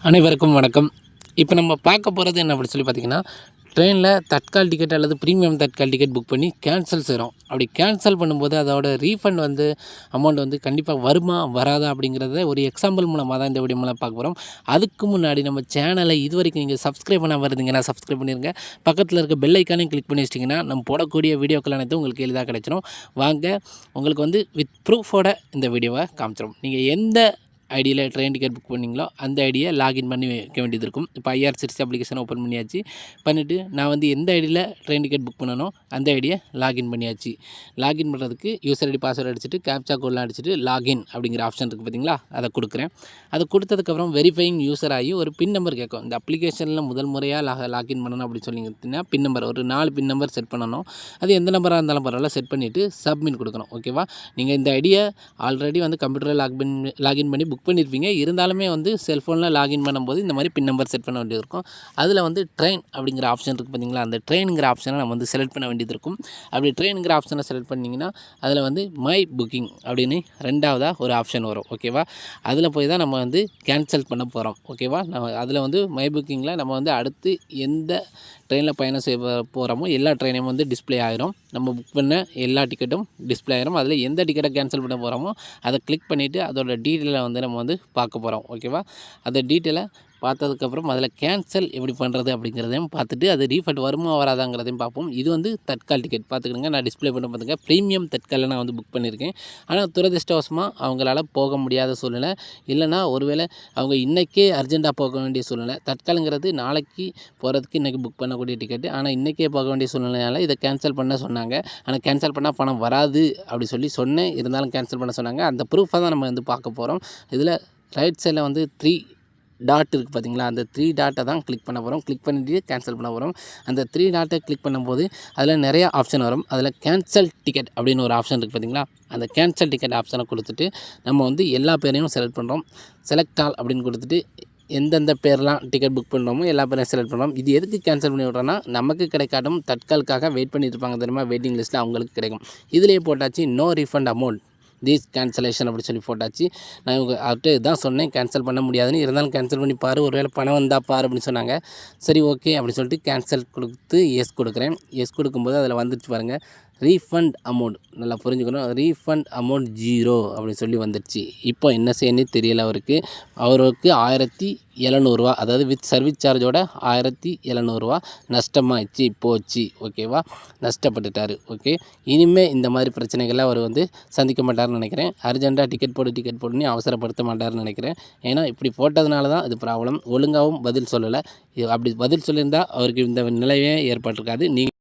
அனைவருக்கும் வணக்கம். இப்போ நம்ம பார்க்க போகிறது என்ன அப்படி சொல்லி பார்த்தீங்கன்னா, ட்ரெயினில் தட்கால் டிக்கெட் அல்லது ப்ரீமியம் தட்கால் டிக்கெட் புக் பண்ணி கேன்சல் செய்கிறோம். அப்படி கேன்சல் பண்ணும்போது அதோட ரீஃபண்ட் அமௌண்ட் கண்டிப்பாக வருமா வராதா அப்படிங்கிறத ஒரு எக்ஸாம்பிள் மூலமாக தான் இந்த வீடியோ மூலம் பார்க்க போகிறோம். அதுக்கு முன்னாடி நம்ம சேனலை இதுவரைக்கும் நீங்கள் சப்ஸ்கிரைப் பண்ணாமல் இருந்தீங்கன்னா சப்ஸ்கிரைப் பண்ணிடுங்க. பக்கத்தில் இருக்க பெல் ஐக்கானையும் கிளிக் பண்ணி வச்சிட்டிங்கன்னா நம்ம போடக்கூடிய வீடியோக்கள் அனைத்தும் உங்களுக்கு எளிதாக கிடைச்சிடும். வாங்க, உங்களுக்கு வித் ப்ரூஃபோட இந்த வீடியோவை காமிச்சிடும். நீங்கள் எந்த ஐடியில் ட்ரெயின் டிக்கெட் புக் பண்ணிங்களோ அந்த ஐடியை லாகின் பண்ணி வைக்க வேண்டியது இருக்கும். இப்போ ஐஆர்சிடிசி அப்ளிகேஷன் ஓப்பன் பண்ணிவிட்டு நான் எந்த ஐடியில் ட்ரெயின் டிக்கெட் புக் பண்ணனோ அந்த ஐடியை லாகின் பண்ணியாச்சு. லாகின் பண்ணுறதுக்கு யூசர் ஐடி பாஸ்வேர்டு அடிச்சுட்டு கேப்சா கோட்லாம் அடிச்சுட்டு லாகின் அப்படிங்கிற ஆப்ஷன் இருக்குது பார்த்தீங்களா, அதை கொடுக்குறேன். அதை கொடுத்ததுக்கப்புறம் வெரிஃபையிங் யூசர் ஆகி ஒரு பின் நம்பர் கேட்கும். இந்த அப்ளிகேஷனில் முதல் முறையாக லாகின் பண்ணணும் அப்படின்னு சொல்லிங்கன்னா பின் நம்பர் ஒரு 4 பின் நம்பர் செட் பண்ணணும். அது எந்த நம்பராக இருந்தாலும் பரவாயில்ல, செட் பண்ணிவிட்டு சப்மிட் கொடுக்கணும். ஓகேவா, நீங்கள் இந்த ஐடியை ஆல்ரெடி கம்ப்யூட்டரில் லாகின் பண்ணி புக் பண்ணியிருப்பீங்க. இருந்தாலுமே செல்ஃபோனில் லாகின் பண்ணும்போது இந்த மாதிரி பின் நம்பர் செட் பண்ண வேண்டியது இருக்கும். அதில் ட்ரெயின் அப்படிங்கிற ஆப்ஷன் இருக்குது பார்த்தீங்களா, அந்த ட்ரெயினுங்கிற ஆப்ஷனை நம்ம செலக்ட் பண்ண வேண்டியது இருக்கும். அப்படி ட்ரெயினுங்கிற ஆப்ஷனை செலக்ட் பண்ணிங்கன்னா அதில் மை புக்கிங் அப்படின்னு ரெண்டாவதாக ஒரு ஆப்ஷன் வரும். ஓகேவா, அதில் போய் தான் நம்ம கேன்சல் பண்ண போகிறோம். ஓகேவா, நம்ம அதில் மை புக்கிங்கில் நம்ம அடுத்து எந்த ட்ரெயினில் பயணம் செய்ய போகிறோமோ எல்லா ட்ரெயினையும் டிஸ்பிளே ஆகிரும். நம்ம புக் பண்ண எல்லா டிக்கெட்டும் டிஸ்பிளே ஆகிரும். அதில் எந்த டிக்கெட்டை கேன்சல் பண்ண போகிறோமோ அதை கிளிக் பண்ணிவிட்டு அதோட டீட்டெயிலை நம்ம பார்க்க போகிறோம். ஓகேவா, அந்த டீட்டெயிலை பார்த்ததுக்கப்புறம் அதில் கேன்சல் எப்படி பண்ணுறது அப்படிங்கிறதையும் பார்த்துட்டு அது ரீஃபண்ட் வருமா வராதாங்கிறதையும் பார்ப்போம். இது தட்கால் டிக்கெட் பார்த்துக்கிடுங்க. நான் டிஸ்பிளே பண்ண பார்த்துங்க ப்ரீமியம் தட்காலில் நான் புக் பண்ணியிருக்கேன். ஆனால் துரதிர்ஷ்டவசமாக அவங்களால போக முடியாத சூழ்நிலை, இல்லைனா ஒருவேளை அவங்க இன்றைக்கே அர்ஜெண்ட்டாக போக வேண்டிய சூழ்நிலை. தட்காலுங்கிறது நாளைக்கு போகிறதுக்கு இன்றைக்கி புக் பண்ணக்கூடிய டிக்கெட்டு. ஆனால் இன்றைக்கே போக வேண்டிய சூழ்நிலையால் இதை கேன்சல் பண்ண சொன்னாங்க. ஆனால் கேன்சல் பண்ணால் பணம் வராது அப்படி சொல்லி சொன்னேன். இருந்தாலும் கேன்சல் பண்ண சொன்னாங்க. அந்த ப்ரூஃபை தான் நம்ம பார்க்க போகிறோம். இதில் ரைட் சைடில் 3 டாட் இருக்குது பார்த்தீங்களா, அந்த 3 டாட்டை தான் கிளிக் பண்ண போகிறோம். கிளிக் பண்ணிவிட்டு கேன்சல் பண்ண போகிறோம். அந்த 3 டாட்டை கிளிக் பண்ணும்போது அதில் நிறையா ஆப்ஷன் வரும். அதில் கேன்சல் டிக்கெட் அப்படின்னு ஒரு ஆப்ஷன் இருக்குது பார்த்தீங்களா, அந்த கேன்சல் டிக்கெட் ஆப்ஷனை கொடுத்துட்டு நம்ம எல்லா பேரையும் செலக்ட் பண்ணுறோம். செலக்ட் ஆல் அப்படின்னு கொடுத்துட்டு எந்தெந்த பேர்லாம் டிக்கெட் புக் பண்ணுறோமோ எல்லா பேரையும் செலக்ட் பண்ணுறோம். இது எதுக்கு கேன்சல் பண்ணி விட்றோன்னா, நமக்கு கிடைக்காட்டும் தட்காலுக்காக வெயிட் பண்ணிட்டு இருப்பாங்க தெரியுமா, வெயிட்டிங் லிஸ்ட்டில் அவங்களுக்கு கிடைக்கும். இதிலே போட்டாச்சு no refund amount these cancellation அப்படி சொல்லி போட்டாச்சு. நான் அவர்கிட்ட இதுதான் சொன்னேன், கேன்சல் பண்ண முடியாதுன்னு. இருந்தாலும் கேன்சல் பண்ணி பாரு, ஒருவேளை பணம் வந்தால் பாரு அப்படின்னு சொன்னாங்க. சரி ஓகே அப்படின்னு சொல்லிட்டு கேன்சல் கொடுத்து எஸ் கொடுக்குறேன். எஸ் கொடுக்கும்போது அதில் வந்துடுச்சு பாருங்கள், ரீஃபண்ட் அமௌண்ட். நல்லா புரிஞ்சுக்கணும், ரீஃபண்ட் அமௌண்ட் 0 அப்படின்னு சொல்லி வந்துடுச்சு. இப்போ என்ன செய்யணும்னு தெரியல அவருக்கு 1700 அதாவது வித் சர்வீஸ் சார்ஜோட 1700 நஷ்டமாகிடுச்சு போச்சு. ஓகேவா, நஷ்டப்பட்டுட்டார். ஓகே, இனிமேல் இந்த மாதிரி பிரச்சனைகளை அவர் சந்திக்க மாட்டார்னு நினைக்கிறேன். அர்ஜென்ட்டாக டிக்கெட் போட்டுன்னு அவசரப்படுத்த மாட்டார்னு நினைக்கிறேன். ஏன்னா இப்படி போட்டதுனால தான் இது ப்ராப்ளம். ஒழுங்காகவும் பதில் சொல்லலை. அப்படி பதில் சொல்லியிருந்தால் அவருக்கு இந்த நிலையே ஏற்பட்டிருக்காது. நீங்கள்